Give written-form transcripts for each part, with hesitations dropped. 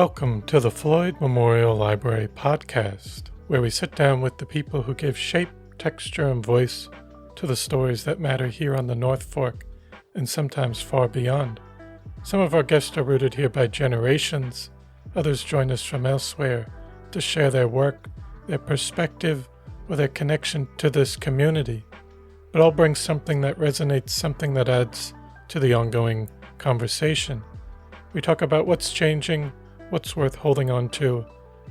Welcome to the Floyd Memorial Library podcast, where we sit down with the people who give shape, texture, and voice to the stories that matter here on the North Fork and sometimes far beyond. Some of our guests are rooted here by generations. Others join us from elsewhere to share their work, their perspective, or their connection to this community. But all bring something that resonates, something that adds to the ongoing conversation. We talk about what's changing, what's worth holding on to,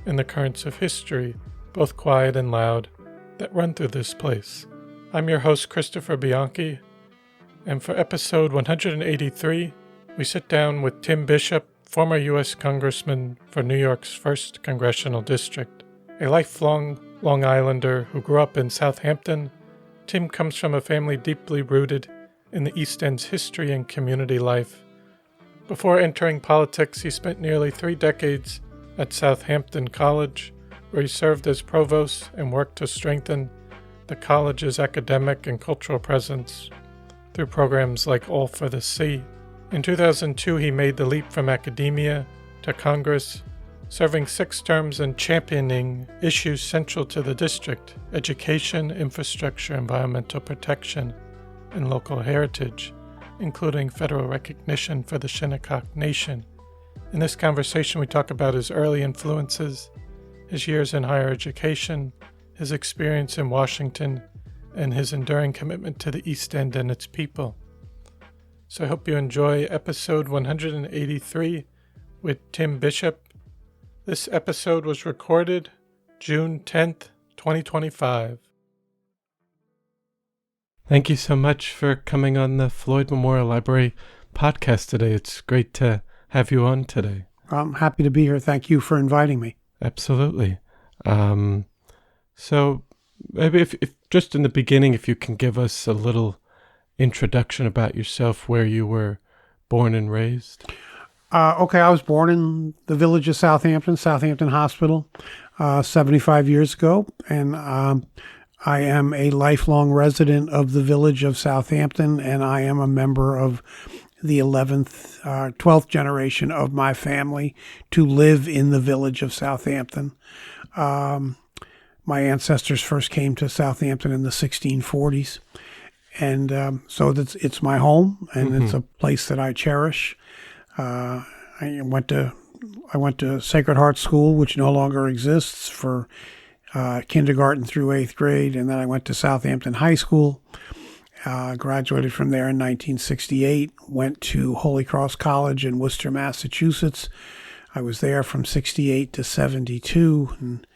and the currents of history, both quiet and loud, that run through this place. I'm your host, Christopher Bianchi, and for episode 183, we sit down with Tim Bishop, former U.S. Congressman for New York's 1st Congressional District. A lifelong Long Islander who grew up in Southampton, Tim comes from a family deeply rooted in the East End's history and community life. Before entering politics, he spent nearly 3 decades at Southampton College, where he served as Provost and worked to strengthen the college's academic and cultural presence through programs like All for the Sea. In 2002, he made the leap from academia to Congress, serving 6 terms and championing issues central to the district: education, infrastructure, environmental protection, and local heritage, including federal recognition for the Shinnecock Nation. In this conversation, we talk about his early influences, his years in higher education, his experience in Washington, and his enduring commitment to the East End and its people. So I hope you enjoy episode 183 with Tim Bishop. This episode was recorded June 10th, 2025. Thank you so much for coming on the Floyd Memorial Library podcast today. It's great to have you on today. I'm happy to be here. Thank you for inviting me. Absolutely. So maybe if just in the beginning, if you can give us a little introduction about yourself, where you were born and raised. Okay, I was born in the village of Southampton Hospital, 75 years ago, and I am a lifelong resident of the village of Southampton, and I am a member of the 12th generation of my family to live in the village of Southampton. My ancestors first came to Southampton in the 1640s, and so it's my home, and it's a place that I cherish. I went to Sacred Heart School, which no longer exists, for kindergarten through 8th grade, and then I went to Southampton High School, graduated from there in 1968, went to Holy Cross College in Worcester, Massachusetts. I was there from 68 to 72, and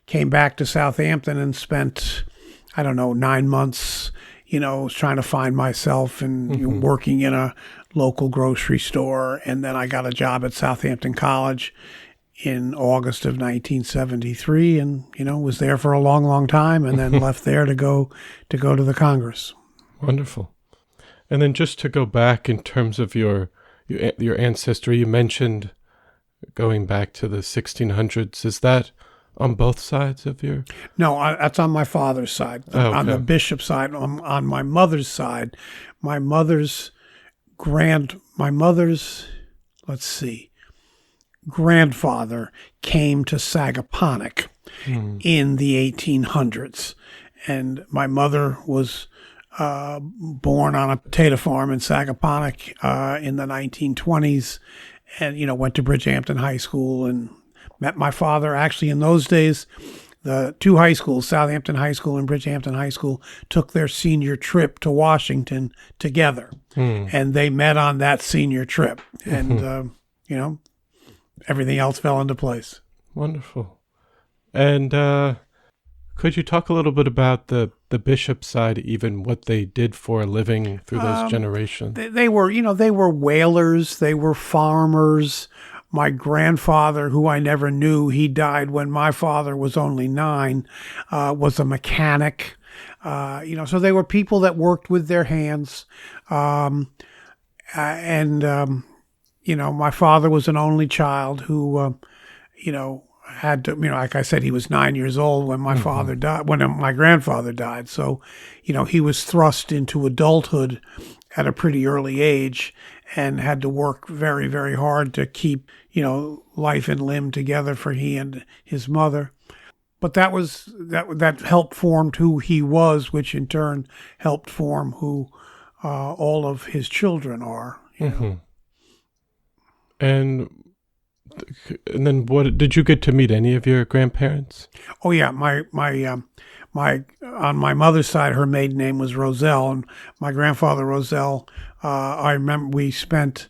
came back to Southampton and spent, 9 months, trying to find myself and working in a local grocery store, and then I got a job at Southampton College in August of 1973, and was there for a long, long time, and then left there to go to the Congress. Wonderful. And then just to go back in terms of your ancestry, you mentioned going back to the 1600s. Is that on both sides of your? No, that's on my father's side. Oh, okay. On the Bishop side. On my mother's side, my mother's grandfather came to Sagaponack in the 1800s, and my mother was born on a potato farm in Sagaponack in the 1920s, and went to Bridgehampton High School and met my father. Actually, in those days, the 2 high schools, Southampton High School and Bridgehampton High School, took their senior trip to Washington together, and they met on that senior trip, and everything else fell into place. Wonderful. And could you talk a little bit about the Bishop side, even what they did for a living through those generations? They were whalers, they were farmers. My grandfather, who I never knew, he died when my father was only 9, was a mechanic. So they were people that worked with their hands. My father was an only child who, had to, like I said, he was 9 years old when my father died, when my grandfather died. So, he was thrust into adulthood at a pretty early age. and had to work very, very hard to keep, life and limb together for he and his mother. But that helped form who he was, which in turn helped form who all of his children are. And then what did you get to meet any of your grandparents? Oh yeah, my on my mother's side, her maiden name was Roselle, and my grandfather Roselle. I remember we spent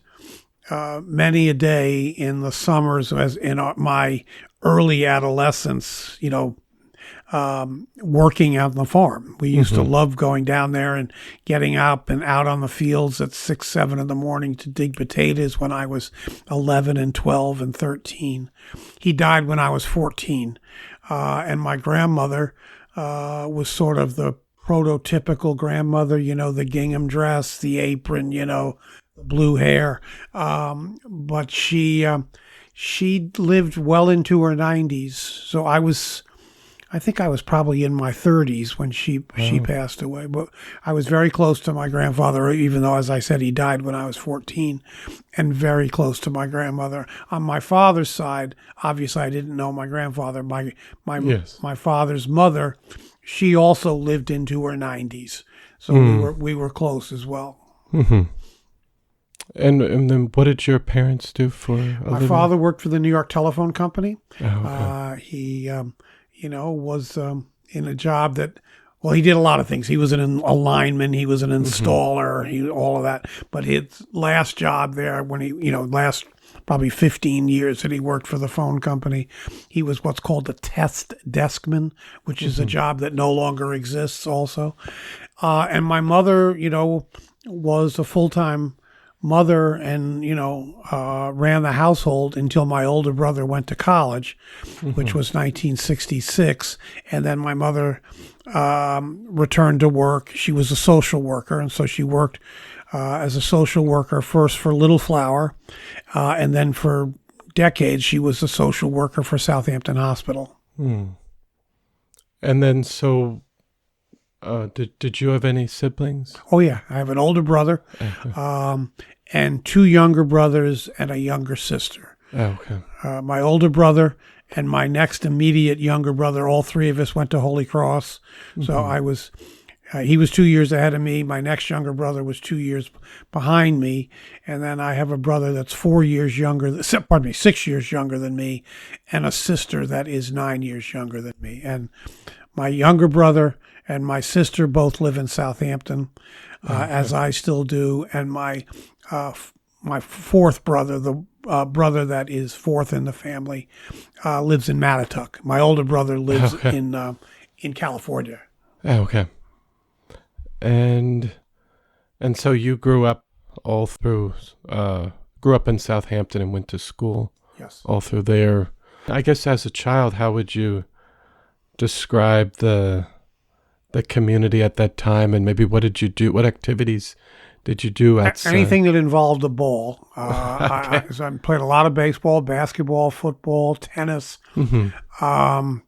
many a day in the summers as in my early adolescence, working out on the farm. We used to love going down there and getting up and out on the fields at 6, 7 in the morning to dig potatoes when I was 11 and 12 and 13. He died when I was 14. And my grandmother was sort of the prototypical grandmother, the gingham dress, the apron, the blue hair. But she lived well into her 90s. So I think I was probably in my 30s when she passed away. But I was very close to my grandfather, even though, as I said, he died when I was 14, and very close to my grandmother. On my father's side, obviously I didn't know my grandfather. My father's mother, she also lived into her 90s. So we were close as well. And then what did your parents do for a living? My father worked for the New York Telephone Company. Oh, okay. He was in a job that, well, he did a lot of things. He was a lineman. He was an installer, all of that. But his last job there, when last probably 15 years that he worked for the phone company, he was what's called a test deskman, which is a job that no longer exists also. And my mother, was a full-time mother and, ran the household until my older brother went to college, which was 1966. And then my mother returned to work. She was a social worker, and so she worked as a social worker first for Little Flower, and then for decades she was a social worker for Southampton Hospital. And then so did you have any siblings? Oh, yeah. I have an older brother and 2 younger brothers and a younger sister. Oh, okay. My older brother and my next immediate younger brother, all 3 of us went to Holy Cross. So he was 2 years ahead of me. My next younger brother was 2 years behind me. And then I have a brother that's 6 years younger than me, and a sister that is 9 years younger than me. And my younger brother and my sister both live in Southampton, as I still do. And my fourth brother, the brother that is fourth in the family, lives in Mattituck. My older brother lives in California. Oh, okay. And so you grew up in Southampton and went to school. Yes. All through there. I guess as a child, how would you describe the community at that time, and maybe what did you do? What activities did you do outside? Anything that involved a ball. I played a lot of baseball, basketball, football, tennis. I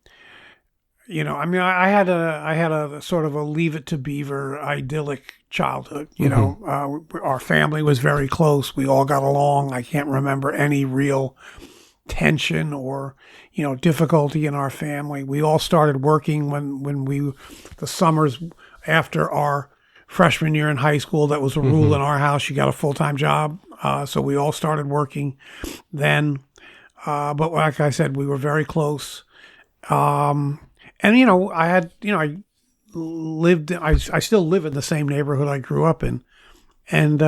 had a sort of a Leave It to Beaver idyllic childhood. Our family was very close. We all got along. I can't remember any real tension or difficulty in our family. We all started working when the summers after our freshman year in high school. That was a rule in our house. You got a full-time job. So we all started working then. But like I said, we were very close. And I still live in the same neighborhood I grew up in. And,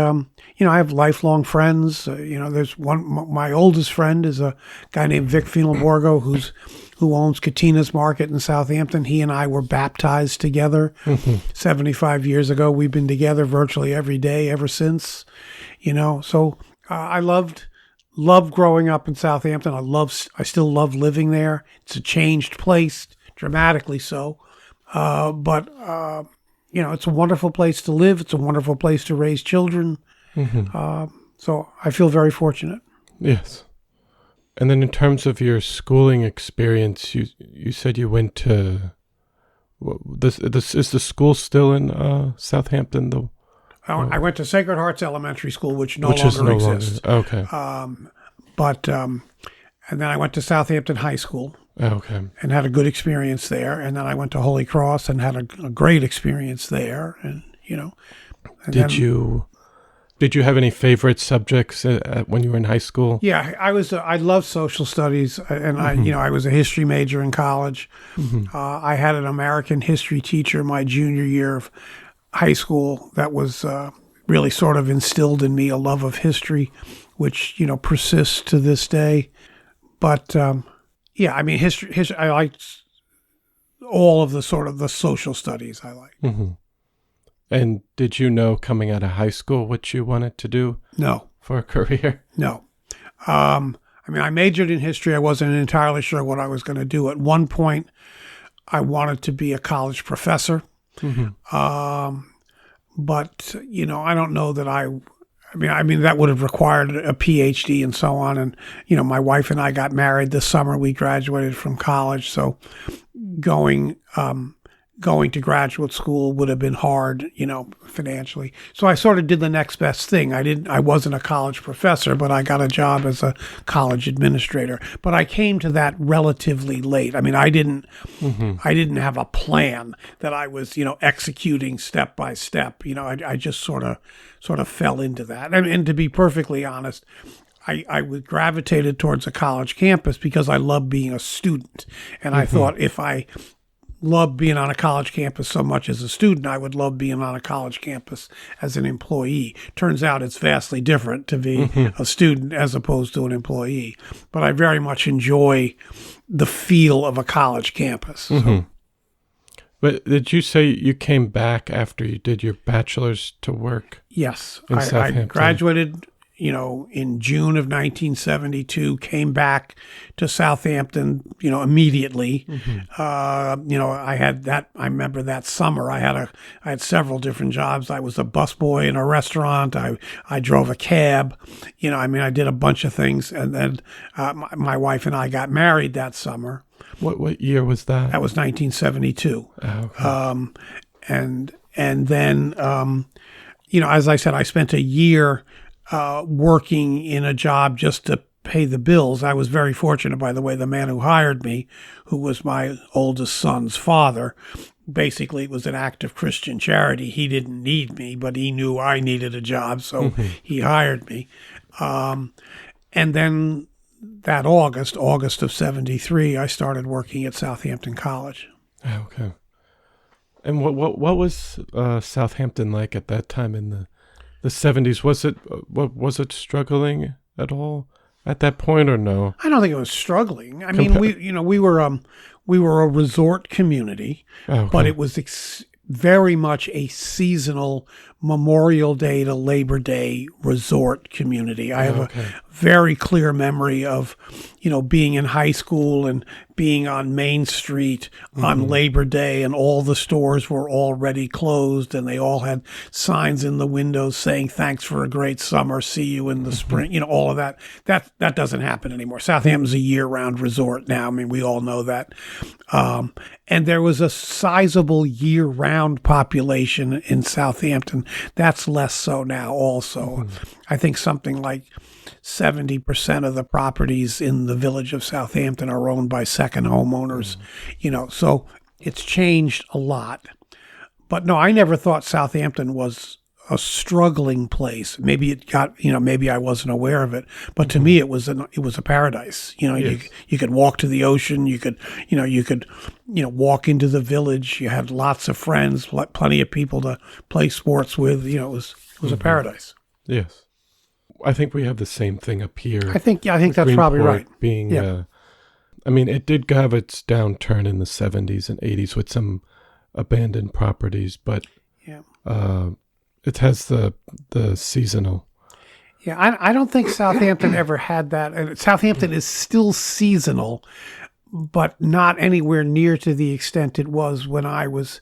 I have lifelong friends. There's my oldest friend is a guy named Vic Finalborgo who owns Catina's Market in Southampton. He and I were baptized together 75 years ago. We've been together virtually every day ever since, So I loved growing up in Southampton. I still love living there. It's a changed place, dramatically so. But it's a wonderful place to live. It's a wonderful place to raise children. So I feel very fortunate. Yes. And then in terms of your schooling experience, you said you went to, is the school still in Southampton? I went to Sacred Hearts Elementary School, which no Which is longer no exists. longer, okay. And then I went to Southampton High School. Okay. And had a good experience there. And then I went to Holy Cross and had a great experience there. And, Did you have any favorite subjects when you were in high school? Yeah, I loved social studies, and Mm-hmm. I was a history major in college. Mm-hmm. I had an American history teacher my junior year of high school that was really sort of instilled in me a love of history, which persists to this day. But history. I liked all of the sort of the social studies. I liked. Mm-hmm. And did you know coming out of high school what you wanted to do? No. For a career? No. I majored in history. I wasn't entirely sure what I was going to do. At one point, I wanted to be a college professor. Mm-hmm. But, I don't know that that would have required a PhD and so on. And, my wife and I got married this summer. We graduated from college. So going to graduate school would have been hard, financially. So I sort of did the next best thing. I wasn't a college professor, but I got a job as a college administrator. But I came to that relatively late. I didn't have a plan that I was, executing step by step. I just sort of fell into that. And to be perfectly honest, I gravitated towards a college campus because I love being a student. And I thought if I loved being on a college campus so much as a student, I would love being on a college campus as an employee. Turns out it's vastly different to be a student as opposed to an employee. But I very much enjoy the feel of a college campus. Mm-hmm. But did you say you came back after you did your bachelor's to work? Yes. In I Southampton? graduated in June of 1972, came back to Southampton, immediately. I remember that summer I had several different jobs. I was a busboy in a restaurant. I drove a cab. I did a bunch of things. And then my wife and I got married that summer. What year was that? That was 1972. Oh, okay. And then, as I said, I spent a year working in a job just to pay the bills. I was very fortunate, by the way. The man who hired me, who was my oldest son's father, basically it was an act of Christian charity. He didn't need me, but he knew I needed a job, so he hired me. And then that August of 73, I started working at Southampton College. Okay. And what was Southampton like at that time in the 70s? Was it struggling at all at that point or no? I don't think it was struggling. We were a resort community, but it was very much a seasonal Memorial Day to Labor Day resort community. I have a very clear memory of, being in high school and being on Main Street on Labor Day, and all the stores were already closed and they all had signs in the windows saying, "Thanks for a great summer. See you in the spring." All of that. That doesn't happen anymore. Southampton's a year-round resort now. We all know that. And there was a sizable year-round population in Southampton. That's less so now also. I think something like 70% of the properties in the village of Southampton are owned by second homeowners, so it's changed a lot. But no, I never thought Southampton was a struggling place. Maybe it got, maybe I wasn't aware of it, but to me it was a paradise. Yes. You could walk to the ocean, you could walk into the village. You had lots of friends, plenty of people to play sports with. It was a paradise. Yes. I think we have the same thing up here. I think that's probably right. Being, it did have its downturn in the 70s and 80s with some abandoned properties, but it has the seasonal. Yeah, I don't think Southampton ever had that. And Southampton is still seasonal, but not anywhere near to the extent it was when I was,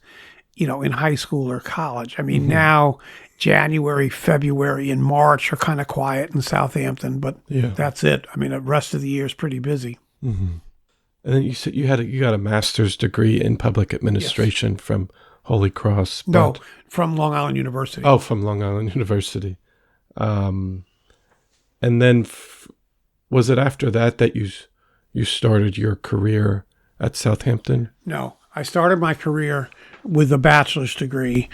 in high school or college. Now January, February, and March are kind of quiet in Southampton, but that's it. The rest of the year is pretty busy. Mm-hmm. And then you said you got a master's degree in public administration from Holy Cross. No, from Long Island University. Oh, from Long Island University. And then was it after that you started your career at Southampton? No, I started my career with a bachelor's degree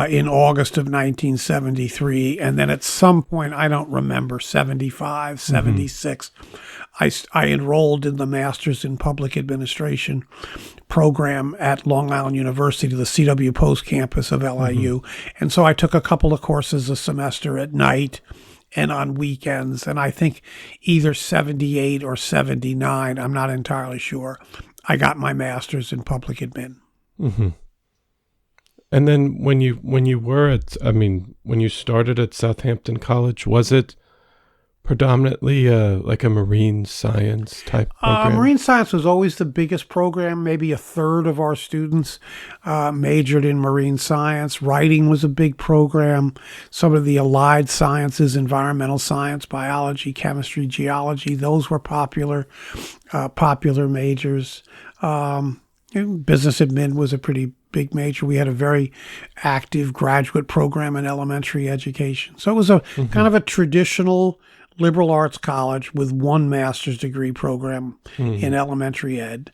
in August of 1973. And then at some point, I don't remember, 75, 76, I enrolled in the Master's in Public Administration program at Long Island University, the C.W. Post campus of LIU. And so I took a couple of courses a semester at night and on weekends. And I think either 78 or 79, I'm not entirely sure, I got my Master's in Public Admin. And then when you started at Southampton College, was it predominantly like a marine science type program? Marine science was always the biggest program. Maybe a third of our students majored in marine science. Writing was a big program. Some of the allied sciences, environmental science, biology, chemistry, geology, those were popular majors. Business admin was a pretty big major. We had a very active graduate program in elementary education. So it was a kind of a traditional liberal arts college with one master's degree program in elementary ed.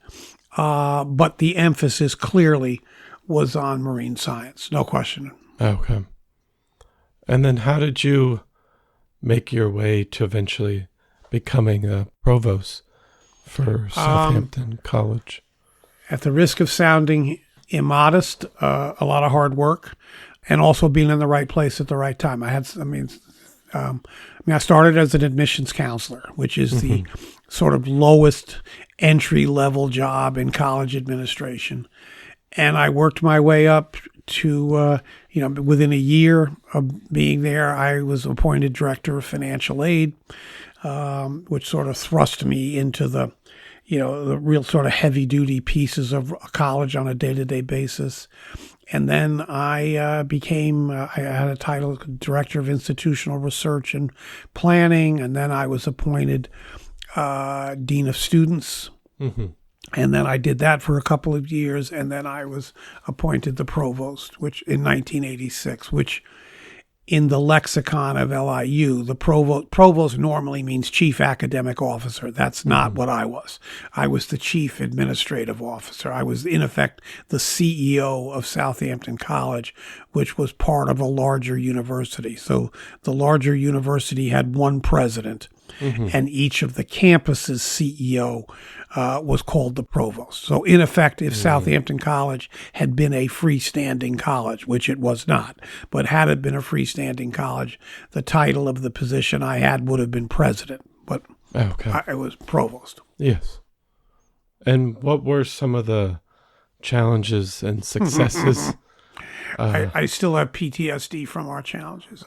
But the emphasis clearly was on marine science, no question. Okay. And then how did you make your way to eventually becoming a provost for Southampton College? At the risk of sounding immodest, a lot of hard work, and also being in the right place at the right time. I started as an admissions counselor, which is the sort of lowest entry level job in college administration. And I worked my way up to, within a year of being there, I was appointed director of financial aid, which sort of thrust me into the real sort of heavy duty pieces of a college on a day-to-day basis. And then I had a title Director of Institutional Research and Planning, and then I was appointed Dean of Students. And then I did that for a couple of years, and then I was appointed the Provost, which in 1986, which in the lexicon of LIU, the provost normally means chief academic officer. That's not what I was. I was the chief administrative officer. I was, in effect, the CEO of Southampton College, which was part of a larger university. So the larger university had one president, and each of the campuses' CEO was called the provost. So in effect, if Southampton College had been a freestanding college, which it was not, but had it been a freestanding college, the title of the position I had would have been president, but I was provost. Yes. And what were some of the challenges and successes? I still have PTSD from our challenges.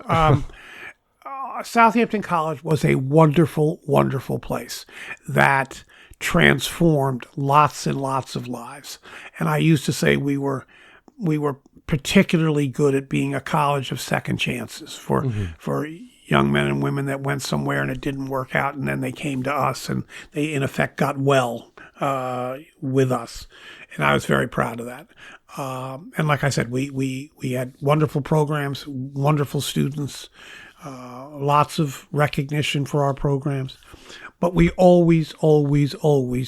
Southampton College was a wonderful, wonderful place that transformed lots and lots of lives. And I used to say we were particularly good at being a college of second chances for young men and women that went somewhere and it didn't work out, and then they came to us and they in effect got well with us. And I was very proud of that. And like I said, we had wonderful programs, wonderful students, lots of recognition for our programs, but we always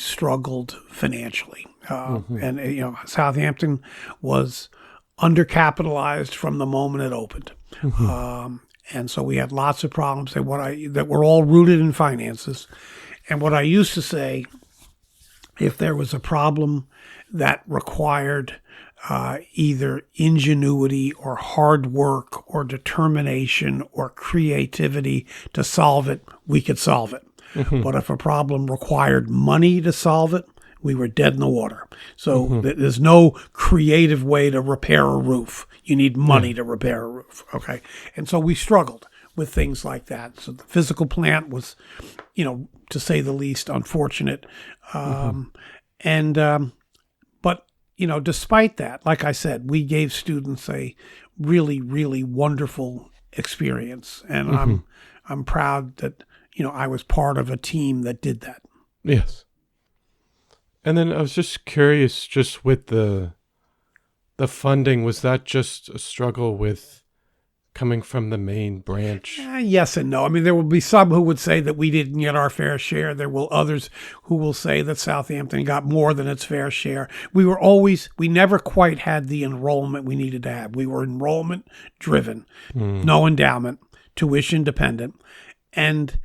struggled financially. And Southampton was undercapitalized from the moment it opened, and so we had lots of problems that were all rooted in finances. And what I used to say, if there was a problem that required either ingenuity or hard work or determination or creativity to solve it, we could solve it. But if a problem required money to solve it, we were dead in the water. So there's no creative way to repair a roof. You need money to repair a roof. Okay. And so we struggled with things like that. So the physical plant was, to say the least, unfortunate. But despite that, like I said, we gave students a really, really wonderful experience. And I'm proud that, I was part of a team that did that. Yes. And then I was just curious, just with the the funding, was that just a struggle with coming from the main branch? Yes and no. I mean, there will be some who would say that we didn't get our fair share. There will others who will say that Southampton got more than its fair share. We never quite had the enrollment we needed to have. We were enrollment driven, no endowment, tuition dependent. And,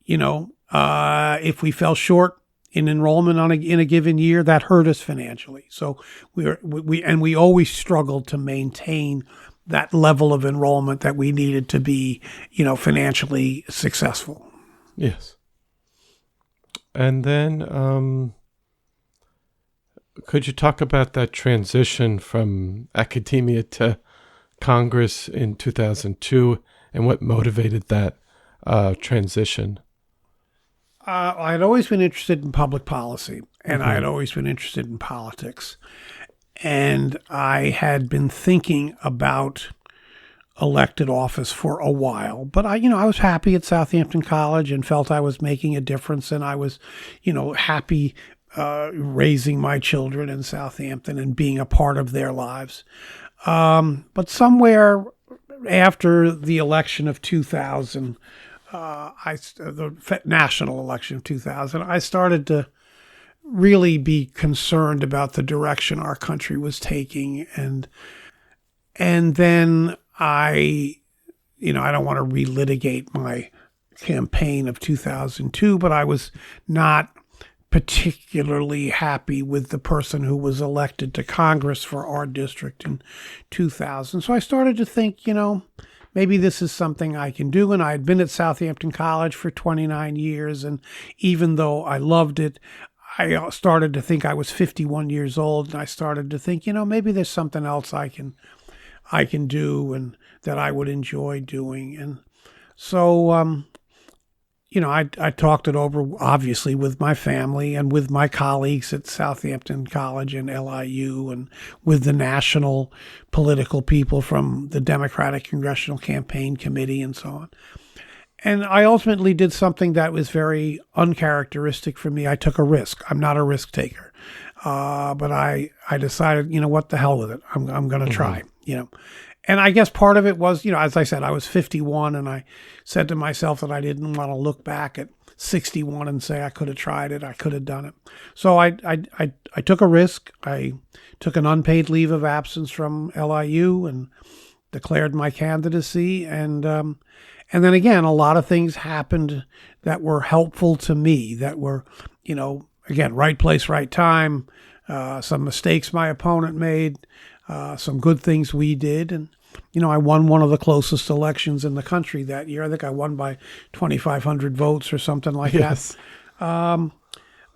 if we fell short in enrollment in a given year, that hurt us financially. So we always struggled to maintain that level of enrollment that we needed to be, financially successful. Yes. And then could you talk about that transition from academia to Congress in 2002 and what motivated that transition? I had always been interested in public policy, and I had always been interested in politics. And I had been thinking about elected office for a while, but I was happy at Southampton College and felt I was making a difference, and I was, happy raising my children in Southampton and being a part of their lives. But somewhere after the election of 2000, the national election of 2000, I started to really be concerned about the direction our country was taking. And then I don't want to relitigate my campaign of 2002, but I was not particularly happy with the person who was elected to Congress for our district in 2000. So I started to think, maybe this is something I can do. And I had been at Southampton College for 29 years. And even though I loved it, I started to think I was 51 years old, and I started to think, maybe there's something else I can do and that I would enjoy doing. And so, I talked it over, obviously, with my family and with my colleagues at Southampton College and LIU and with the national political people from the Democratic Congressional Campaign Committee and so on. And I ultimately did something that was very uncharacteristic for me. I took a risk. I'm not a risk taker. But I decided, what the hell with it. I'm going to try, And I guess part of it was, as I said, I was 51, and I said to myself that I didn't want to look back at 61 and say I could have tried it, I could have done it. So I took a risk. I took an unpaid leave of absence from LIU and declared my candidacy. And then again, a lot of things happened that were helpful to me, that were, again, right place, right time, some mistakes my opponent made, some good things we did. And, I won one of the closest elections in the country that year. I think I won by 2,500 votes or something like that. And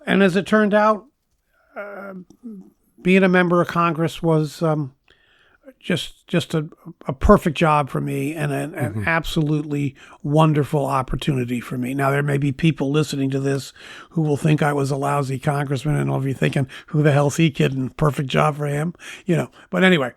as it turned out, being a member of Congress was just a perfect job for me and an absolutely wonderful opportunity for me. Now, there may be people listening to this who will think I was a lousy congressman, and I'll be thinking, who the hell's he kidding? Perfect job for him, But anyway,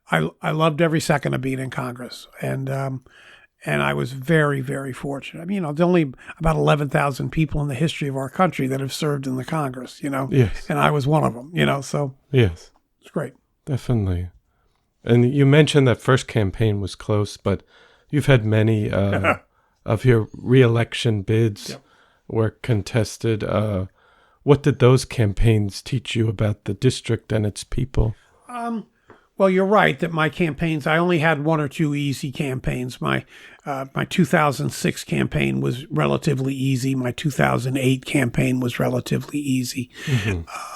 I loved every second of being in Congress, and I was very, very fortunate. I mean, there's only about 11,000 people in the history of our country that have served in the Congress, Yes. And I was one of them, so yes, it's great. Definitely. And you mentioned that first campaign was close, but you've had many of your re-election bids were contested. What did those campaigns teach you about the district and its people? Well, you're right that my campaigns, I only had one or two easy campaigns. My 2006 campaign was relatively easy. My 2008 campaign was relatively easy.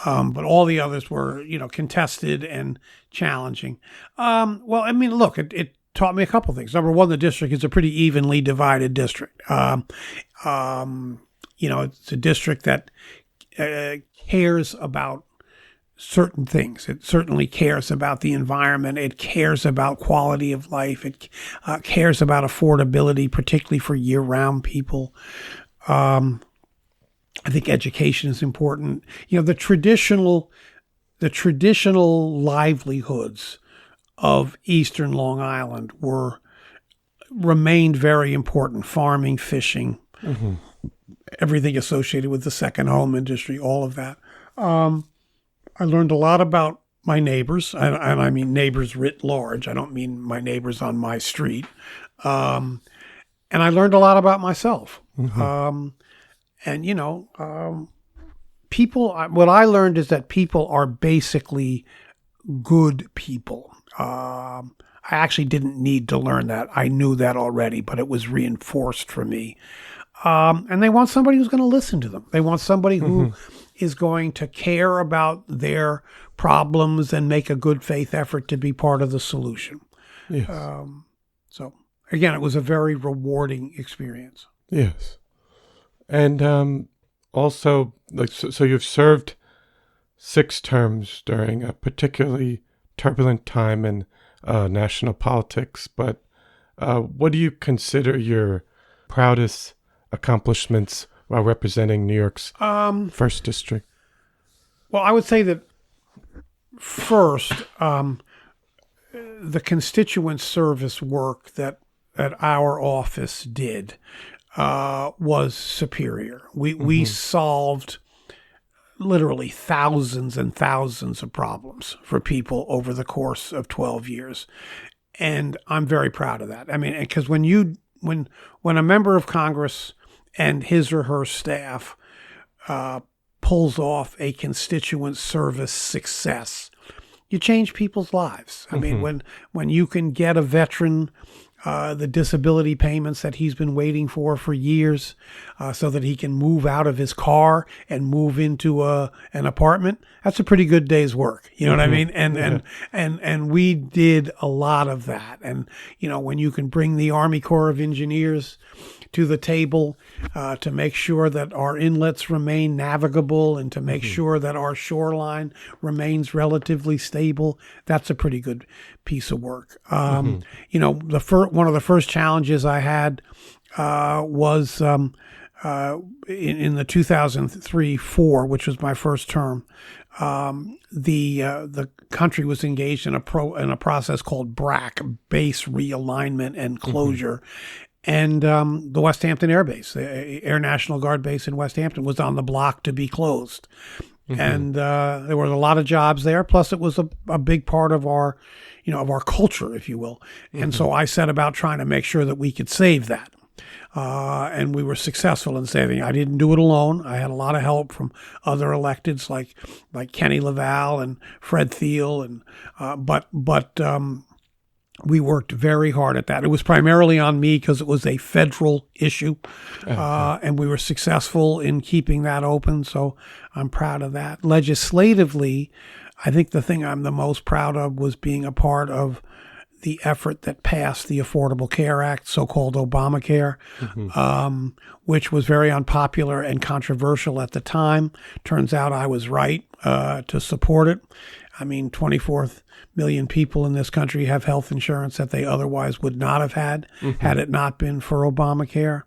But all the others were, contested and challenging. Well, I mean, look, it taught me a couple things. Number one, the district is a pretty evenly divided district. It's a district that cares about certain things. It certainly cares about the environment. It cares about quality of life. It cares about affordability, particularly for year-round people. I think education is important. The traditional livelihoods of Eastern Long Island remained very important. Farming, fishing, everything associated with the second home industry, all of that. I learned a lot about my neighbors, and I mean neighbors writ large. I don't mean my neighbors on my street. And I learned a lot about myself. And, people, what I learned is that people are basically good people. I actually didn't need to learn that. I knew that already, but it was reinforced for me. And they want somebody who's going to listen to them. They want somebody who is going to care about their problems and make a good faith effort to be part of the solution. Yes. So again, it was a very rewarding experience. Yes. And also, so you've served 6 terms during a particularly turbulent time in national politics, but what do you consider your proudest accomplishments while representing New York's 1st District? Well, I would say that first, the constituent service work that our office did was superior. We solved literally thousands and thousands of problems for people over the course of 12 years. And I'm very proud of that. I mean, because when a member of Congress and his or her staff pulls off a constituent service success, you change people's lives. I mean, when you can get a veteran the disability payments that he's been waiting for years, so that he can move out of his car and move into an apartment, that's a pretty good day's work. You know what I mean? And we did a lot of that. And, when you can bring the Army Corps of Engineers to the table to make sure that our inlets remain navigable and to make sure that our shoreline remains relatively stable, that's a pretty good piece of work. One of the first challenges I had was in the 2003-4, which was my first term. The country was engaged in a process called BRAC, Base Realignment and Closure. And the West Hampton Air Base, the Air National Guard base in West Hampton, was on the block to be closed. And there were a lot of jobs there. Plus, it was a big part of our, of our culture, if you will. And so I set about trying to make sure that we could save that. And we were successful in saving it. I didn't do it alone. I had a lot of help from other electeds like Kenny Laval and Fred Thiel, and but we worked very hard at that. It was primarily on me because it was a federal issue, and we were successful in keeping that open. So I'm proud of that. Legislatively, I think the thing I'm the most proud of was being a part of the effort that passed the Affordable Care Act, so-called Obamacare, which was very unpopular and controversial at the time. Turns out I was right to support it. I mean, 24 million people in this country have health insurance that they otherwise would not have had it not been for Obamacare.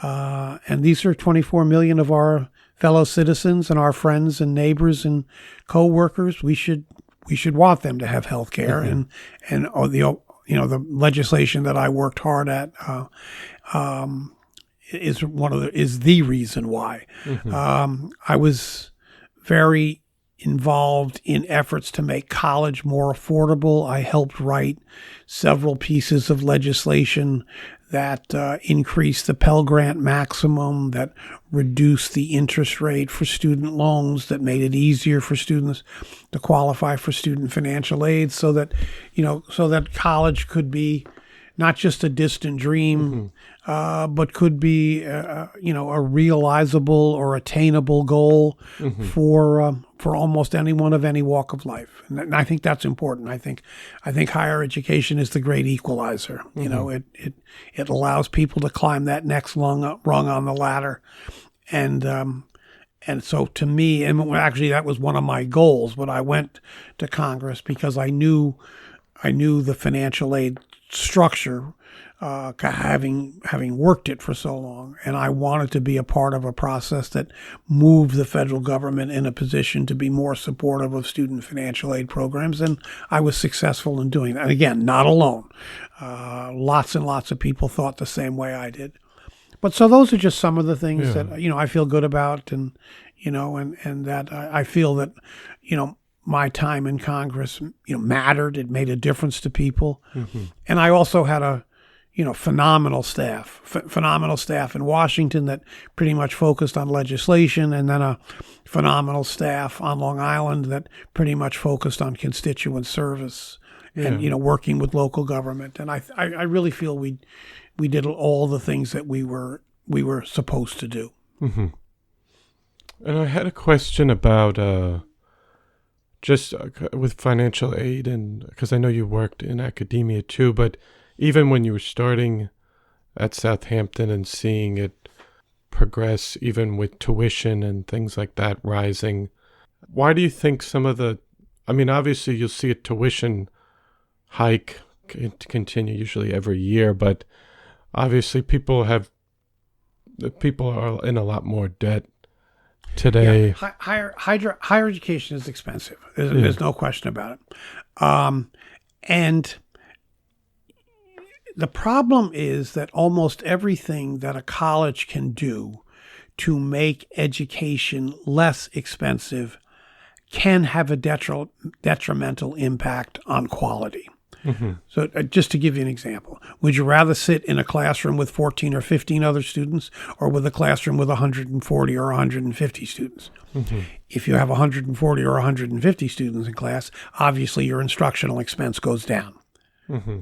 And these are 24 million of our fellow citizens and our friends and neighbors and co-workers. We should want them to have health care. And the legislation that I worked hard at is the reason why. I was very involved in efforts to make college more affordable. I helped write several pieces of legislation that increased the Pell Grant maximum, that reduced the interest rate for student loans, that made it easier for students to qualify for student financial aid, so that college could be not just a distant dream, but could be, a realizable or attainable goal for almost anyone of any walk of life. And I think that's important. I think higher education is the great equalizer. It allows people to climb that next rung on the ladder. And so to me, and actually that was one of my goals when I went to Congress, because I knew the financial aid structure, having worked it for so long, and I wanted to be a part of a process that moved the federal government in a position to be more supportive of student financial aid programs, and I was successful in doing that. And again, not alone. Lots and lots of people thought the same way I did. But so those are just some of the things that I feel good about, and that I feel that my time in Congress, mattered. It made a difference to people. And I also had a, phenomenal staff in Washington that pretty much focused on legislation, and then a phenomenal staff on Long Island that pretty much focused on constituent service and, working with local government. And I really feel we did all the things that we were supposed to do. And I had a question about just with financial aid, and because I know you worked in academia too, but even when you were starting at Southampton and seeing it progress, even with tuition and things like that rising, why do you think some of obviously you'll see a tuition hike continue usually every year, but obviously people are in a lot more debt today. Yeah, higher education is expensive. There's no question about it. And the problem is that almost everything that a college can do to make education less expensive can have a detrimental impact on quality. So just to give you an example, would you rather sit in a classroom with 14 or 15 other students or with a classroom with 140 or 150 students? If you have 140 or 150 students in class, obviously your instructional expense goes down.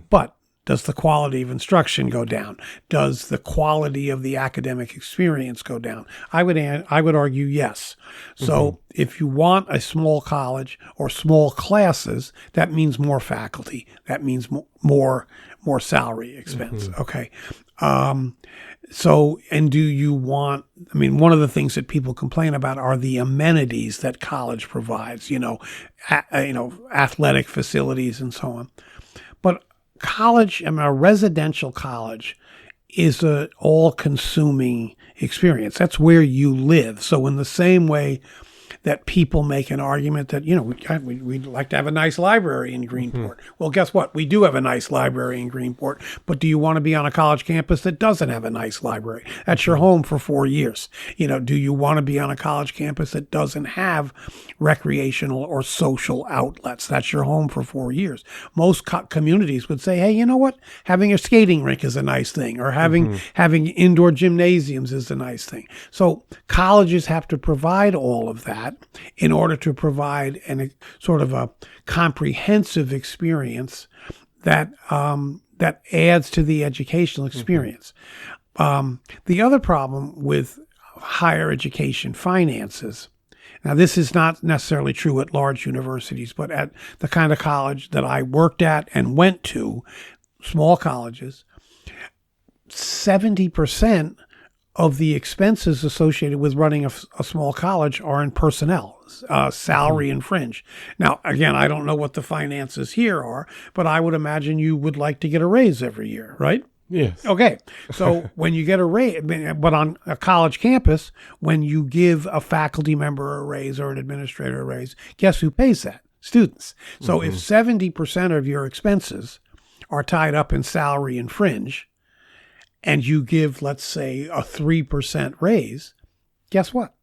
But does the quality of instruction go down? Does the quality of the academic experience go down? I would argue yes. So if you want a small college or small classes, that means more faculty. That means more salary expense. Okay. So, and do you want, one of the things that people complain about are the amenities that college provides, athletic facilities and so on. But college, a residential college is an all-consuming experience. That's where you live. So in the same way that people make an argument that, we'd like to have a nice library in Greenport. Well, guess what? We do have a nice library in Greenport, but do you want to be on a college campus that doesn't have a nice library? That's your home for 4 years. Do you want to be on a college campus that doesn't have recreational or social outlets? That's your home for 4 years. Most communities would say, hey, you know what? Having a skating rink is a nice thing, or having indoor gymnasiums is a nice thing. So colleges have to provide all of that in order to provide a sort of a comprehensive experience that adds to the educational experience. The other problem with higher education finances, now this is not necessarily true at large universities, but at the kind of college that I worked at and went to, small colleges, 70% of the expenses associated with running a small college are in personnel, salary and fringe. Now, again, I don't know what the finances here are, but I would imagine you would like to get a raise every year, right? Yes. Okay. So when you get a raise, but on a college campus, when you give a faculty member a raise or an administrator a raise, guess who pays that? Students. So if 70% of your expenses are tied up in salary and fringe, and you give, let's say, a 3% raise, guess what?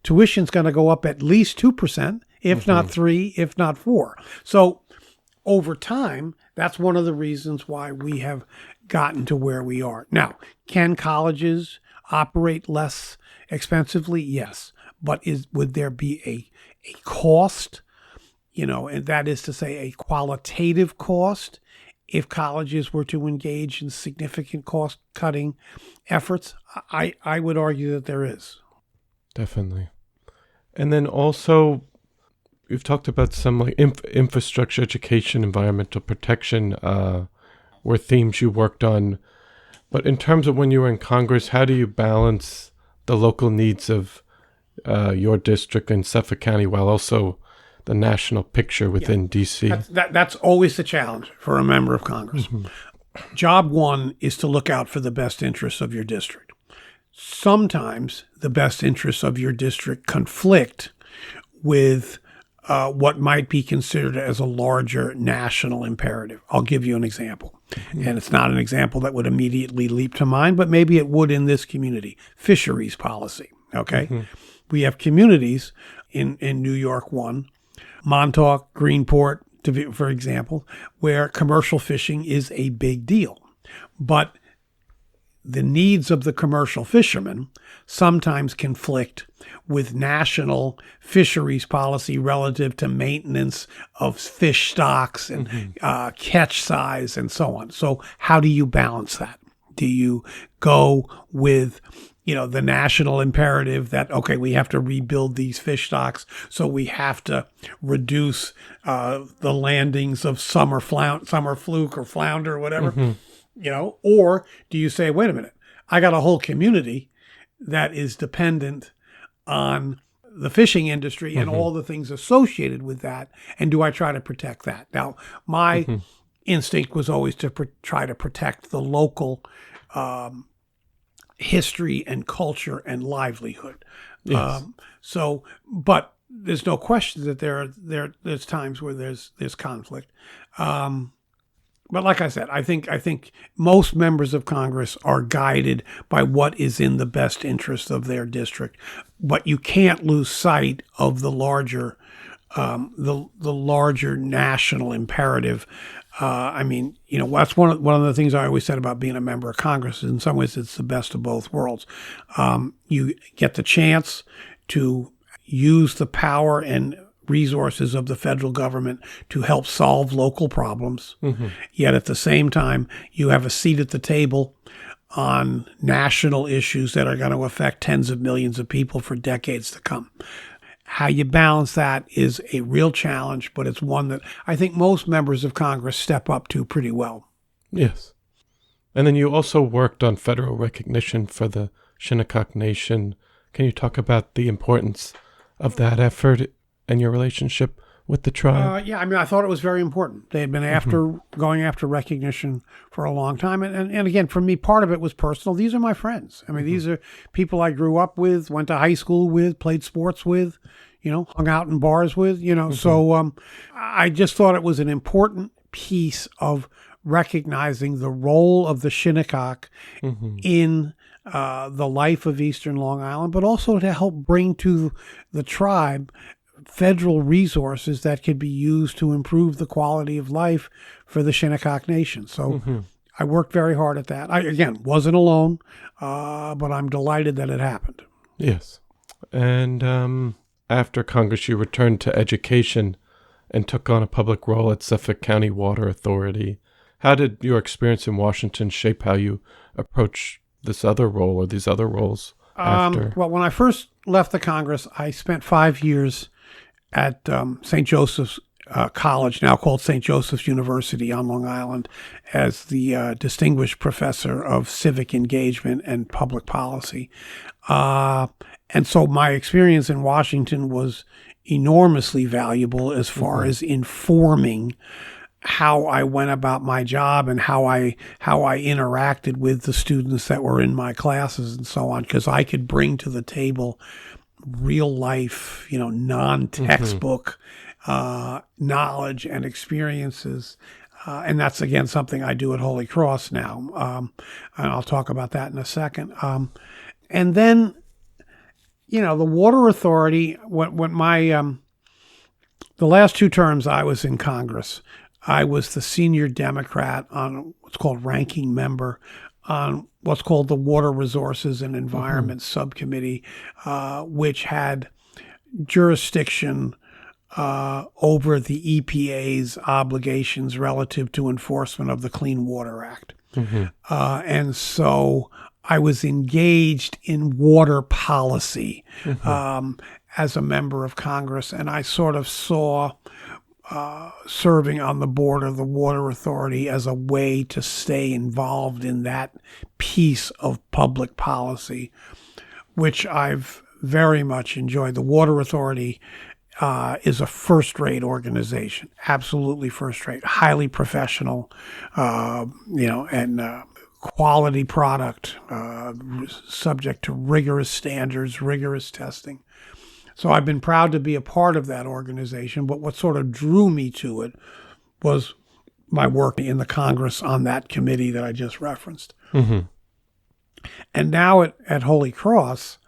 Tuition's going to go up at least 2%, if not 3, if not 4. So over time, that's one of the reasons why we have gotten to where we are. Now, can colleges operate less expensively? Yes. But would there be a cost, and that is to say a qualitative cost, if colleges were to engage in significant cost-cutting efforts? I would argue that there is. Definitely. And then also, you've talked about some infrastructure, education, environmental protection were themes you worked on. But in terms of when you were in Congress, how do you balance the local needs of your district in Suffolk County while also the national picture within D.C.? That's always the challenge for a member of Congress. Job one is to look out for the best interests of your district. Sometimes the best interests of your district conflict with what might be considered as a larger national imperative. I'll give you an example. And it's not an example that would immediately leap to mind, but maybe it would in this community. Fisheries policy, okay? We have communities in New York, one, Montauk, Greenport, for example, where commercial fishing is a big deal. But the needs of the commercial fishermen sometimes conflict with national fisheries policy relative to maintenance of fish stocks and catch size and so on. So how do you balance that? Do you go with the national imperative that, okay, we have to rebuild these fish stocks, so we have to reduce the landings of summer fluke or flounder or whatever, or do you say, wait a minute, I got a whole community that is dependent on the fishing industry and all the things associated with that, and do I try to protect that? Now, my instinct was always to try to protect the local history and culture and livelihood. Yes. But there's no question that there's times where there's conflict. But like I said, I think most members of Congress are guided by what is in the best interest of their district. But you can't lose sight of the larger national imperative. That's one of the things I always said about being a member of Congress. In some ways, it's the best of both worlds. You get the chance to use the power and resources of the federal government to help solve local problems. Yet at the same time, you have a seat at the table on national issues that are going to affect tens of millions of people for decades to come. How you balance that is a real challenge, but it's one that I think most members of Congress step up to pretty well. Yes. And then you also worked on federal recognition for the Shinnecock Nation. Can you talk about the importance of that effort and your relationship with the tribe? I thought it was very important. They had been going after recognition for a long time. And again, for me, part of it was personal. These are my friends. These are people I grew up with, went to high school with, played sports with, hung out in bars with, So I just thought it was an important piece of recognizing the role of the Shinnecock in the life of Eastern Long Island, but also to help bring to the tribe federal resources that could be used to improve the quality of life for the Shinnecock Nation. So I worked very hard at that. I, again, wasn't alone, but I'm delighted that it happened. Yes. And after Congress, you returned to education and took on a public role at Suffolk County Water Authority. How did your experience in Washington shape how you approach this other role or these other roles after? Well, when I first left the Congress, I spent 5 years at St. Joseph's College, now called St. Joseph's University on Long Island, as the distinguished professor of civic engagement and public policy. And so my experience in Washington was enormously valuable as far as informing how I went about my job and how I interacted with the students that were in my classes and so on, because I could bring to the table real life, non-textbook knowledge and experiences. And that's, again, something I do at Holy Cross now. And I'll talk about that in a second. And then, the Water Authority, when the last 2 terms I was in Congress, I was the senior Democrat on what's called ranking member on what's called the Water Resources and Environment Subcommittee, which had jurisdiction over the EPA's obligations relative to enforcement of the Clean Water Act. And so I was engaged in water policy as a member of Congress, and I sort of saw serving on the board of the Water Authority as a way to stay involved in that piece of public policy, which I've very much enjoyed. The Water Authority is a first-rate organization, absolutely first-rate, highly professional, and quality product, subject to rigorous standards, rigorous testing. So I've been proud to be a part of that organization, but what sort of drew me to it was my work in the Congress on that committee that I just referenced. And now at Holy Cross,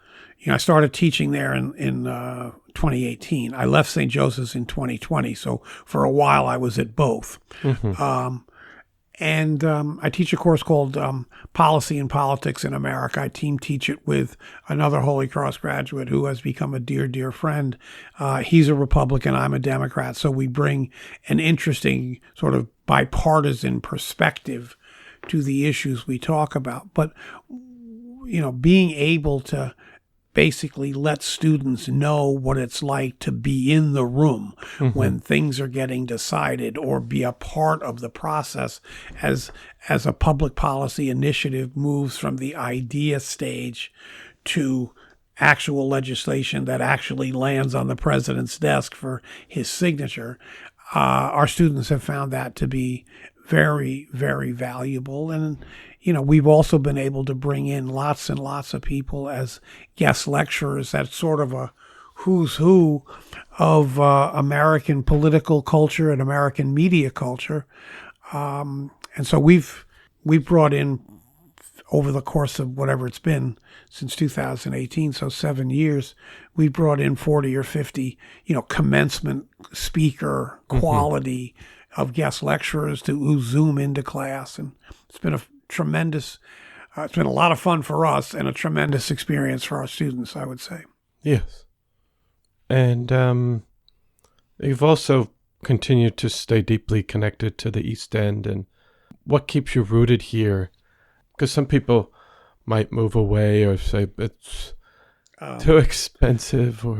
I started teaching there in 2018. I left St. Joseph's in 2020, so for a while I was at both. And I teach a course called Policy and Politics in America. I teach it with another Holy Cross graduate who has become a dear, dear friend. He's a Republican, I'm a Democrat, so we bring an interesting sort of bipartisan perspective to the issues we talk about. But, being able to basically let students know what it's like to be in the room when things are getting decided, or be a part of the process as a public policy initiative moves from the idea stage to actual legislation that actually lands on the president's desk for his signature. Our students have found that to be very, very valuable. And we've also been able to bring in lots and lots of people as guest lecturers. That's sort of a who's who of American political culture and American media culture. And so we've brought in, over the course of whatever it's been since 2018, so 7 years, we brought in 40 or 50, commencement speaker quality of guest lecturers who Zoom into class. And it's been a tremendous, it's been a lot of fun for us and a tremendous experience for our students, I would say. Yes. And you've also continued to stay deeply connected to the East End. And what keeps you rooted here? Because some people might move away or say it's too expensive, or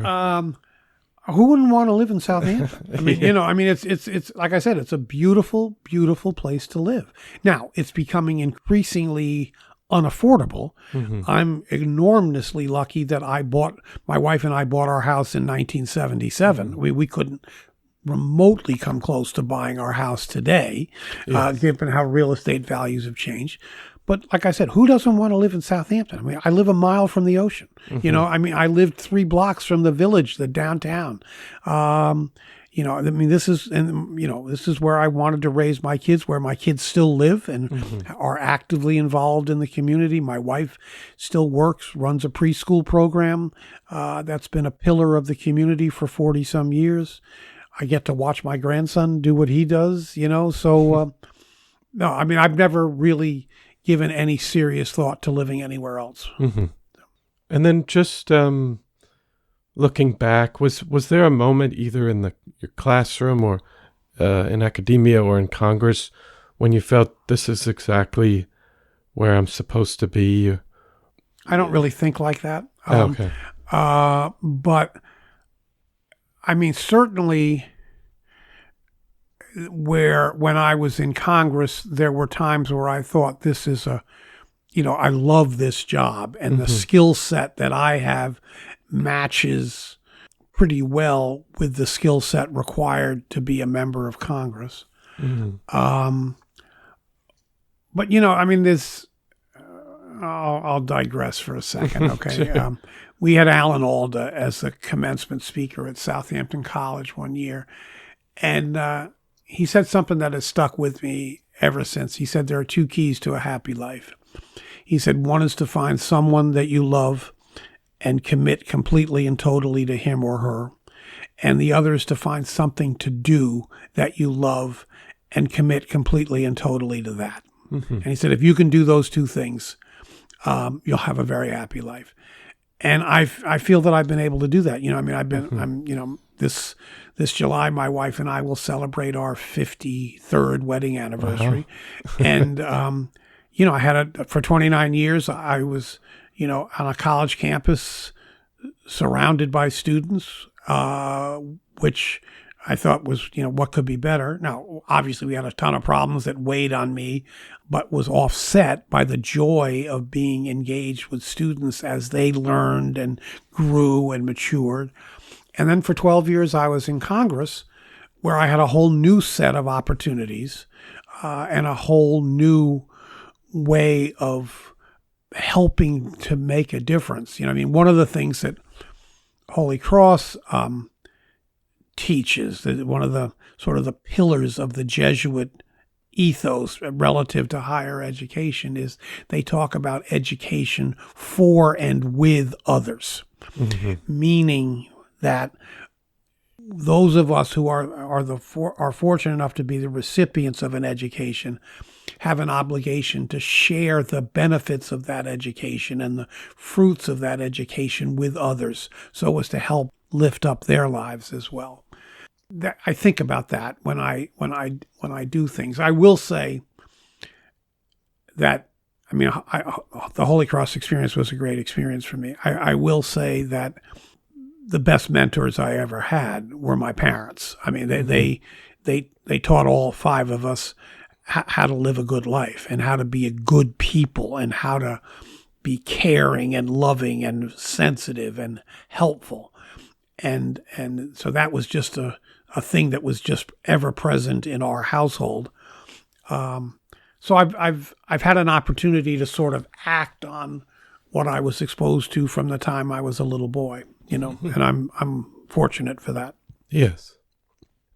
who wouldn't want to live in Southampton? I mean, it's like I said, it's a beautiful, beautiful place to live. Now, it's becoming increasingly unaffordable. I'm enormously lucky that my wife and I bought our house in 1977. We couldn't remotely come close to buying our house today, given how real estate values have changed. But like I said, who doesn't want to live in Southampton? I mean, I live a mile from the ocean. I lived 3 blocks from the village, the downtown. This is where I wanted to raise my kids, where my kids still live and are actively involved in the community. My wife still works, runs a preschool program that's been a pillar of the community for 40 some years. I get to watch my grandson do what he does, so no, I mean, I've never really given any serious thought to living anywhere else. And then just looking back, was there a moment either in your classroom or in academia or in Congress when you felt this is exactly where I'm supposed to be? I don't really think like that. Okay. But I mean, certainly when I was in Congress, there were times where I thought this is I love this job, and the skill set that I have matches pretty well with the skill set required to be a member of Congress. But there's I'll digress for a second. Okay. Sure. We had Alan Alda as the commencement speaker at Southampton College one year, and he said something that has stuck with me ever since. He said there are 2 keys to a happy life. He said one is to find someone that you love and commit completely and totally to him or her, and the other is to find something to do that you love and commit completely and totally to that. And he said if you can do those 2 things, you'll have a very happy life. And I feel that I've been able to do that. This July, my wife and I will celebrate our 53rd wedding anniversary. And, I had for 29 years, I was, on a college campus surrounded by students, which I thought was, what could be better. Now, obviously we had a ton of problems that weighed on me, but was offset by the joy of being engaged with students as they learned and grew and matured. And then for 12 years, I was in Congress, where I had a whole new set of opportunities and a whole new way of helping to make a difference. One of the things that Holy Cross teaches, that one of the sort of the pillars of the Jesuit ethos relative to higher education, is they talk about education for and with others, meaning that those of us who are fortunate enough to be the recipients of an education have an obligation to share the benefits of that education and the fruits of that education with others, so as to help lift up their lives as well. I think about that when I do things. I will say that, I mean, the Holy Cross experience was a great experience for me. I will say that the best mentors I ever had were my parents. I mean, they taught all five of us how to live a good life and how to be a good people and how to be caring and loving and sensitive and helpful. And so that was just a thing that was just ever present in our household. So I've had an opportunity to sort of act on what I was exposed to from the time I was a little boy, and I'm fortunate for that. Yes.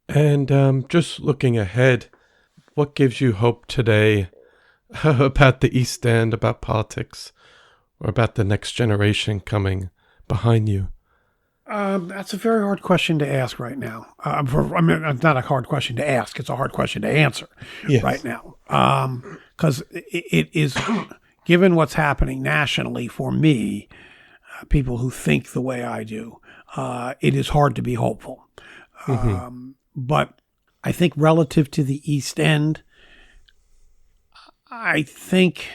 And just looking ahead, what gives you hope today about the East End, about politics, or about the next generation coming behind you? That's a very hard question to ask right now. It's not a hard question to ask. It's a hard question to answer right now. Because it is, given what's happening nationally for me, people who think the way I do, it is hard to be hopeful. But I think relative to the East End, I think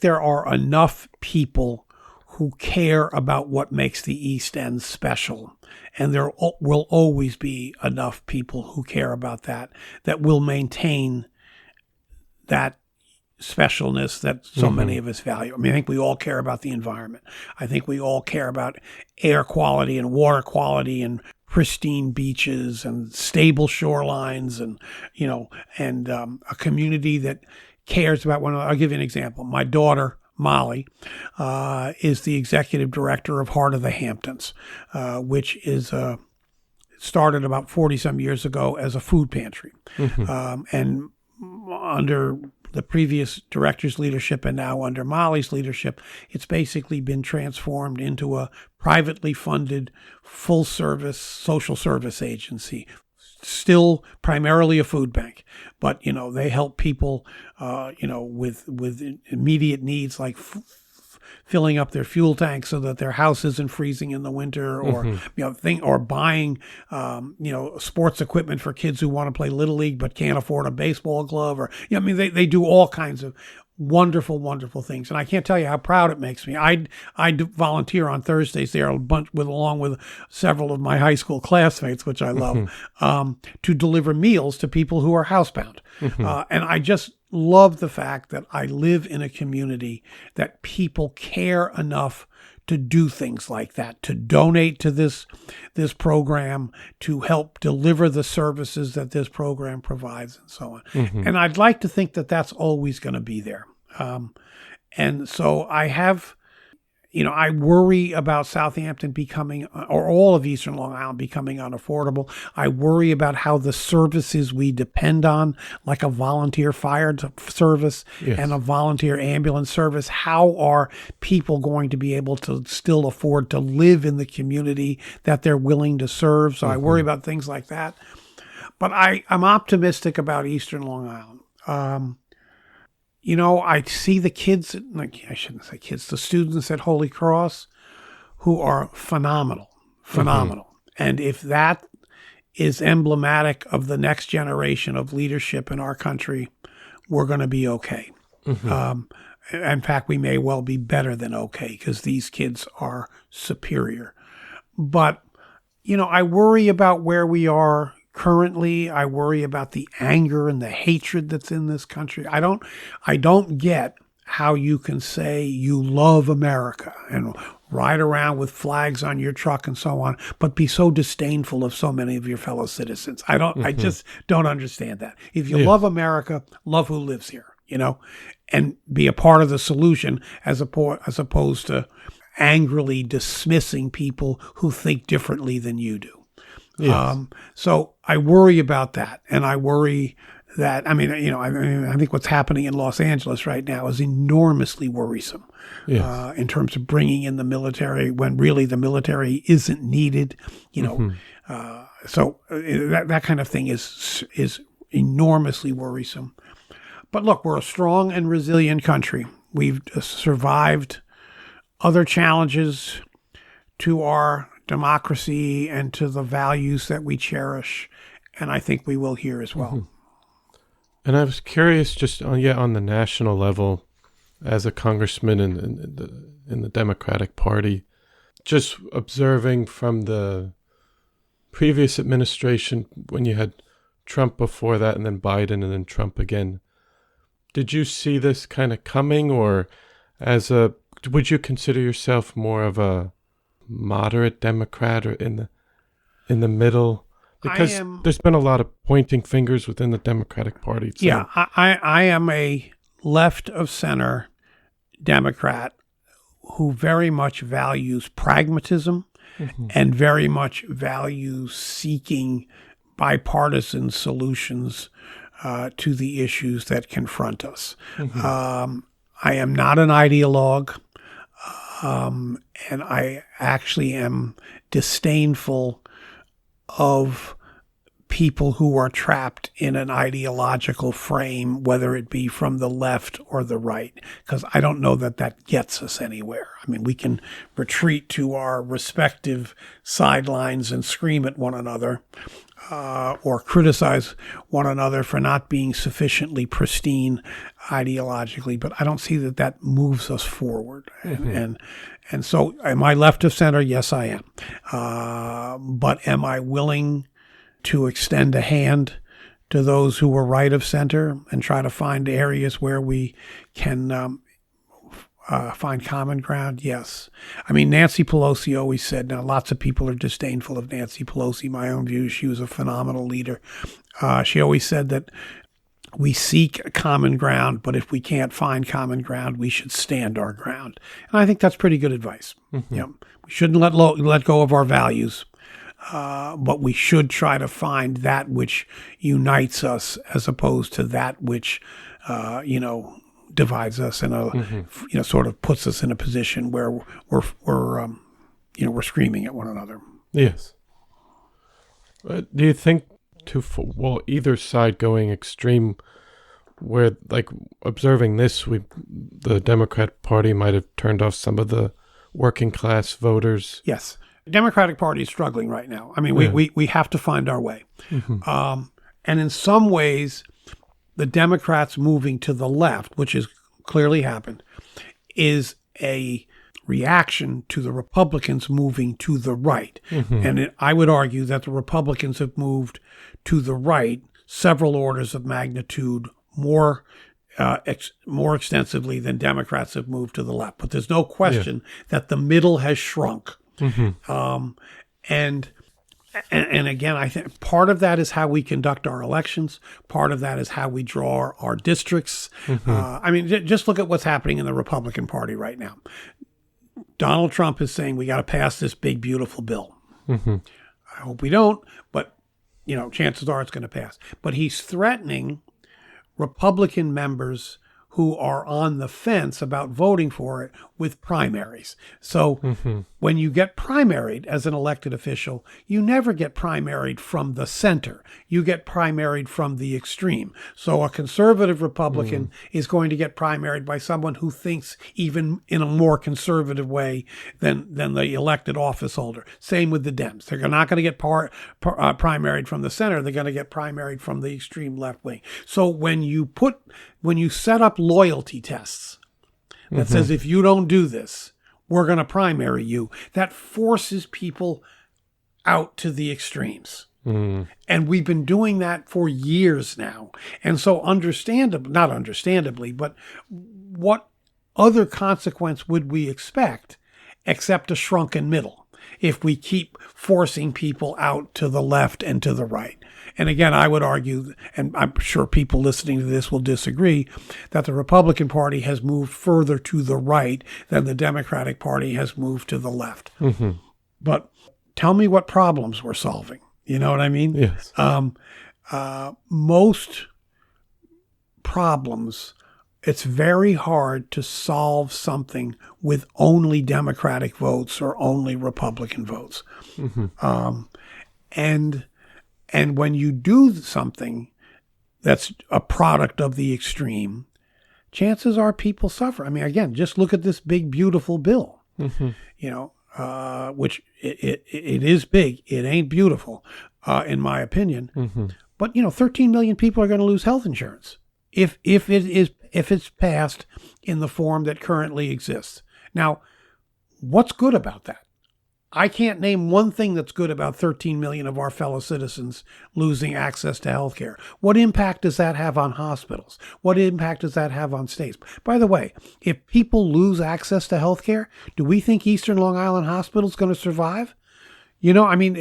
there are enough people who care about what makes the East End special. And there will always be enough people who care about that will maintain that specialness that so many of us value. I mean, I think we all care about the environment. I think we all care about air quality and water quality and pristine beaches and stable shorelines and, a community that cares about one another. I'll give you an example. My daughter, Molly, is the executive director of Heart of the Hamptons, which is started about 40-some years ago as a food pantry. And under the previous director's leadership and now under Molly's leadership, it's basically been transformed into a privately funded, full-service social service agency. Still primarily a food bank, but they help people, with immediate needs like filling up their fuel tanks so that their house isn't freezing in the winter, or or buying sports equipment for kids who want to play Little League but can't afford a baseball glove, or they do all kinds of wonderful things, and I can't tell you how proud it makes me. I do volunteer on Thursdays there along with several of my high school classmates, which I love, to deliver meals to people who are housebound. And I just love the fact that I live in a community that people care enough to do things like that, to donate to this program, to help deliver the services that this program provides, and so on. And I'd like to think that that's always going to be there. And so I have, I worry about Southampton becoming, or all of Eastern Long Island becoming unaffordable. I worry about how the services we depend on, like a volunteer fire service and a volunteer ambulance service, how are people going to be able to still afford to live in the community that they're willing to serve? So I worry about things like that. But I'm optimistic about Eastern Long Island. I see the kids, I shouldn't say kids, the students at Holy Cross who are phenomenal. And if that is emblematic of the next generation of leadership in our country, we're going to be okay. In fact, we may well be better than okay, because these kids are superior. But, I worry about where we are currently. I worry about the anger and the hatred that's in this country. I don't get how you can say you love America and ride around with flags on your truck and so on, but be so disdainful of so many of your fellow citizens. I just don't understand that. If you love America, love who lives here, and be a part of the solution as opposed to angrily dismissing people who think differently than you do. So I worry about that, and I worry that, I think what's happening in Los Angeles right now is enormously worrisome. Yes. In terms of bringing in the military when really the military isn't needed, so that kind of thing is enormously worrisome. But look, we're a strong and resilient country. We've survived other challenges to our democracy and to the values that we cherish, and I think we will here as well. And I was curious, just on the national level, as a congressman in the Democratic Party, just observing from the previous administration, when you had Trump before that, and then Biden, and then Trump again, did you see this kind of coming, or would you consider yourself more of a moderate Democrat, or in the middle? Because there's been a lot of pointing fingers within the Democratic Party. So. Yeah, I am a left of center Democrat who very much values pragmatism and very much values seeking bipartisan solutions to the issues that confront us. I am not an ideologue, and I actually am disdainful of people who are trapped in an ideological frame, whether it be from the left or the right, because I don't know that gets us anywhere. I mean, we can retreat to our respective sidelines and scream at one another, or criticize one another for not being sufficiently pristine ideologically, but I don't see that moves us forward. And so am I left of center? Yes, I am. But am I willing to extend a hand to those who are right of center and try to find areas where we can find common ground? Yes. I mean, Nancy Pelosi always said, now lots of people are disdainful of Nancy Pelosi. My own view, she was a phenomenal leader. She always said that we seek common ground, but if we can't find common ground, we should stand our ground. And I think that's pretty good advice. We shouldn't let go of our values, but we should try to find that which unites us as opposed to that which, divides us and sort of puts us in a position where we're screaming at one another. Yes. Do you think either side going extreme, where like observing this, the Democrat Party might have turned off some of the working class voters? Yes. The Democratic Party is struggling right now. I mean, we have to find our way. And in some ways, the Democrats moving to the left, which has clearly happened, is a reaction to the Republicans moving to the right. And I would argue that the Republicans have moved to the right several orders of magnitude more extensively than Democrats have moved to the left. But there's no question that the middle has shrunk. And again, I think part of that is how we conduct our elections. Part of that is how we draw our districts. I mean, just look at what's happening in the Republican Party right now. Donald Trump is saying we got to pass this big, beautiful bill. I hope we don't, but chances are it's going to pass. But he's threatening Republican members who are on the fence about voting for it with primaries. So when you get primaried as an elected official, you never get primaried from the center. You get primaried from the extreme. So a conservative Republican is going to get primaried by someone who thinks even in a more conservative way than the elected office holder. Same with the Dems. They're not going to get primaried from the center. They're going to get primaried from the extreme left wing. So when you set up loyalty tests that says, if you don't do this, we're going to primary you, that forces people out to the extremes. And we've been doing that for years now. And so not understandably, but what other consequence would we expect except a shrunken middle if we keep forcing people out to the left and to the right? And again, I would argue, and I'm sure people listening to this will disagree, that the Republican Party has moved further to the right than the Democratic Party has moved to the left. But tell me what problems we're solving. You know what I mean? Yes. Most problems, it's very hard to solve something with only Democratic votes or only Republican votes. And when you do something that's a product of the extreme, chances are people suffer. I mean, again, just look at this big, beautiful bill, which it is big. It ain't beautiful, in my opinion. But, 13 million people are going to lose health insurance if it's passed in the form that currently exists. Now, what's good about that? I can't name one thing that's good about 13 million of our fellow citizens losing access to health care. What impact does that have on hospitals? What impact does that have on states? By the way, if people lose access to health care, do we think Eastern Long Island Hospital is going to survive? I mean,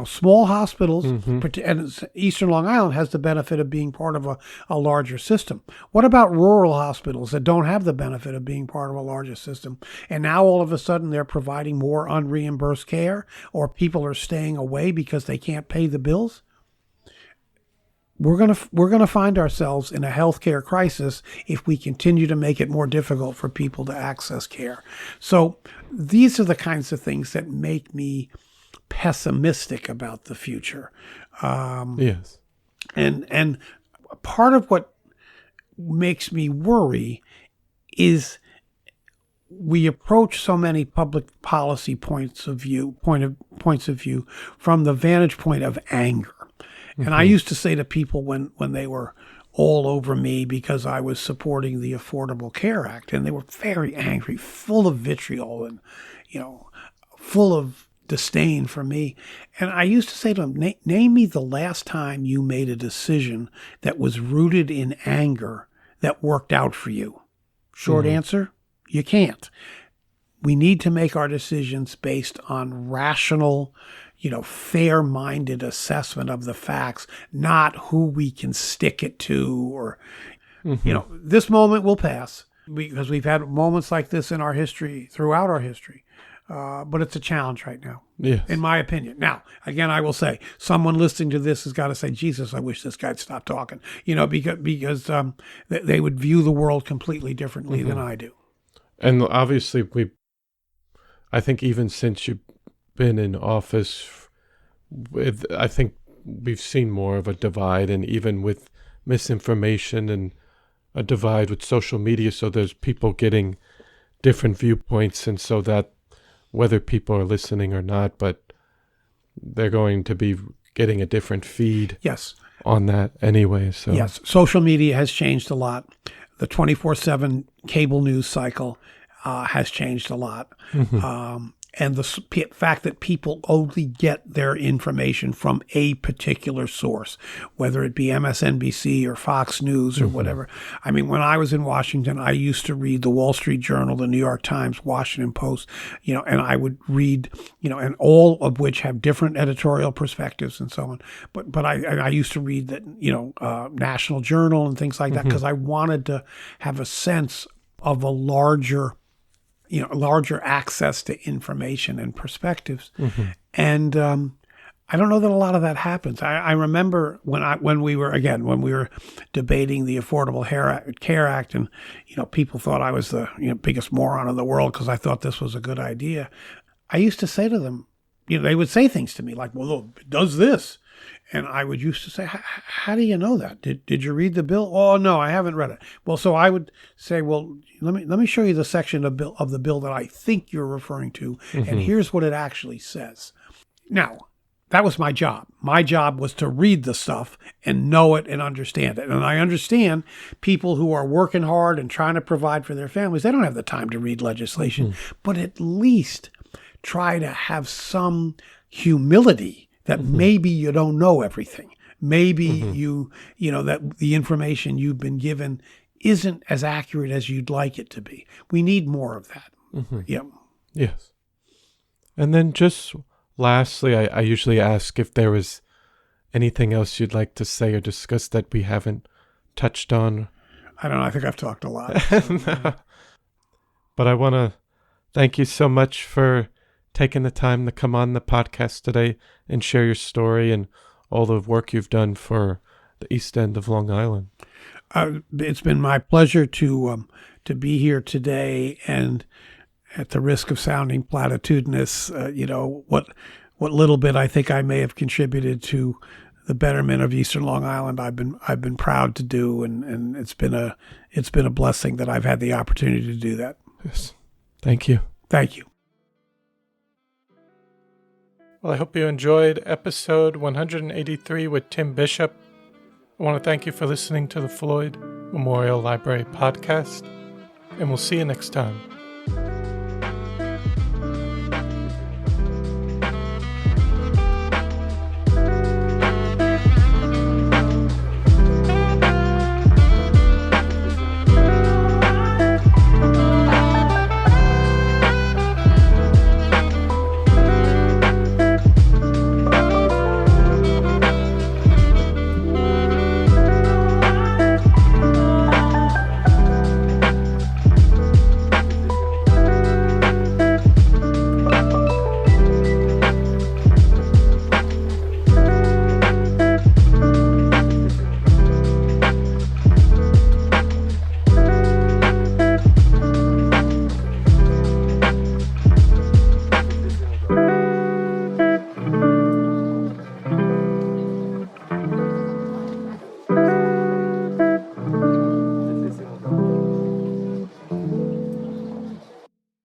small hospitals, and Eastern Long Island has the benefit of being part of a larger system. What about rural hospitals that don't have the benefit of being part of a larger system? And now all of a sudden they're providing more unreimbursed care, or people are staying away because they can't pay the bills? We're gonna find ourselves in a healthcare crisis if we continue to make it more difficult for people to access care. So these are the kinds of things that make me pessimistic about the future. Yes. And part of what makes me worry is we approach so many public policy points of view from the vantage point of anger. And I used to say to people when they were all over me because I was supporting the Affordable Care Act, and they were very angry, full of vitriol and, full of disdain for me. And I used to say to them, name me the last time you made a decision that was rooted in anger that worked out for you. Short answer, you can't. We need to make our decisions based on rational, fair-minded assessment of the facts, not who we can stick it to, or, this moment will pass because we've had moments like this in our history, throughout our history. But it's a challenge right now, in my opinion. Now, again, I will say, someone listening to this has got to say, Jesus, I wish this guy'd stop talking, because they would view the world completely differently than I do. And obviously, I think even since you've been in office, I think we've seen more of a divide, and even with misinformation and a divide with social media. So there's people getting different viewpoints, and so that whether people are listening or not, but they're going to be getting a different feed on that anyway. So yes, social media has changed a lot. The 24/7 cable news cycle has changed a lot. And the fact that people only get their information from a particular source, whether it be MSNBC or Fox News or whatever. I mean, when I was in Washington, I used to read the Wall Street Journal, the New York Times, Washington Post, and I would read, and all of which have different editorial perspectives and so on. But I used to read that, National Journal and things like that, because I wanted to have a sense of a larger access to information and perspectives. And I don't know that a lot of that happens. I remember when we were debating the Affordable Care Act, and people thought I was the biggest moron in the world because I thought this was a good idea. I used to say to them, they would say things to me like, "Well, look, it does this," and I would used to say, "How do you know that? Did you read the bill?" "Oh no, I haven't read it." Well, so I would say, "Well, let me show you the section of the bill that I think you're referring to, and here's what it actually says." Now, that was my job. My job was to read the stuff and know it and understand it. And I understand people who are working hard and trying to provide for their families, they don't have the time to read legislation, but at least try to have some humility that maybe you don't know everything. Maybe that the information you've been given isn't as accurate as you'd like it to be. We need more of that. Yes. And then just lastly, I usually ask if there was anything else you'd like to say or discuss that we haven't touched on. I don't know. I think I've talked a lot. So. But I want to thank you so much for taking the time to come on the podcast today and share your story and all the work you've done for the East End of Long Island. It's been my pleasure to be here today, and at the risk of sounding platitudinous, what little bit I think I may have contributed to the betterment of Eastern Long Island, I've been proud to do, and it's been a blessing that I've had the opportunity to do that. Yes. Thank you. Thank you. Well, I hope you enjoyed episode 183 with Tim Bishop. I want to thank you for listening to the Floyd Memorial Library podcast, and we'll see you next time.